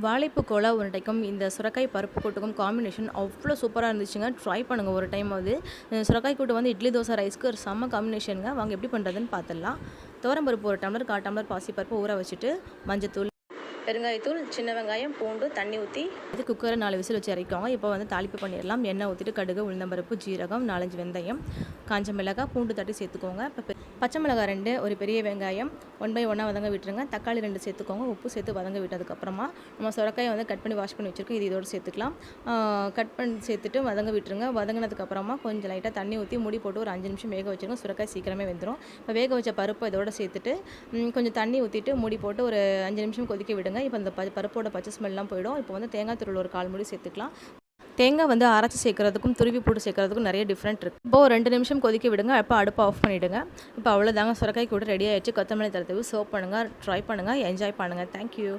வாழைப்பூ கோலா உருண்டைக்கும் இந்த சுரக்காய் பருப்பு கூட்டுக்கும் காம்பினேஷன் அவ்வளோ சூப்பராக இருந்துச்சுங்க. ட்ரை பண்ணுங்கள் ஒரு டைமாவது. சுரக்காய் கூட்டு வந்து இட்லி தோசை ரைஸ்க்கு ஒரு செம்ம காம்பினேஷனுங்க. வாங்க எப்படி பண்ணுறதுன்னு பார்த்துடலாம். துவரம்பருப்பு 1 டம்ளர், 1/4 டம்ளர் பாசிப்பருப்பு ஊற வச்சுட்டு மஞ்சத்தூள், பெருங்காயத்தூள், சின்ன வெங்காயம், பூண்டு, தண்ணி ஊற்றி இது குக்கரை 4 விசில் வச்சு இறக்கிக்கோங்க. இப்போ வந்து தாளிப்பு பண்ணிடலாம். எண்ணெய் ஊற்றிட்டு கடுகு, உளுந்தம்பருப்பு, ஜீரகம், 4-5 வெந்தயம், காஞ்ச மிளகாய், பூண்டு தட்டி சேர்த்துக்கோங்க. இப்போ பச்சை மிளகாய் 2, ஒரு பெரிய வெங்காயம் 1/1 வதங்க விட்டுருங்க. தக்காளி 2 சேர்த்துக்கோங்க. உப்பு சேர்த்து வதங்க விட்டதுக்கப்புறமா நம்ம சுரக்காயை வந்து கட் பண்ணி வாஷ் பண்ணி வச்சுருக்கோம். இது இதோடு சேர்த்துக்கலாம். கட் பண்ணி சேர்த்துட்டு வதங்க விட்டுருங்க. வதங்கினதுக்கப்புறமா கொஞ்சம் லைட்டாக தண்ணி ஊற்றி மூடி போட்டு ஒரு 5 நிமிஷம் வேக வச்சுருங்க. சுரக்காய் சீக்கிரமே வெந்துடும். இப்போ வேக வச்ச பருப்பு இதோட சேர்த்துட்டு கொஞ்சம் தண்ணி ஊற்றிட்டு மூடி போட்டு ஒரு 5 நிமிஷம் கொதிக்க விடுங்க. இப்போ அந்த பருப்போட பச்சை ஸ்மெல்லாம் போயிடும். இப்போ வந்து தேங்காய் துருவல் ஒரு 1/4 மூடி சேர்த்துக்கலாம். தேங்காய் வந்து அரைச்சி சேர்க்குறதுக்கும் துருவி போட்டு சேர்க்குறதுக்கும் நிறைய டிஃப்ரெண்ட் இருக்குது. இப்போ ஒரு 2 நிமிஷம் கொதிக்க விடுங்க. அப்போ அடுப்பை ஆஃப் பண்ணிவிடுங்க. இப்போ அவ்வளோதாங்க, சுரக்காய் கூட ரெடி ஆகிடுச்சு. கொத்தமல்லி தழை தூவி சர்வ் பண்ணுங்கள். ட்ரை பண்ணுங்கள், என்ஜாய் பண்ணுங்கள். தேங்க்யூ.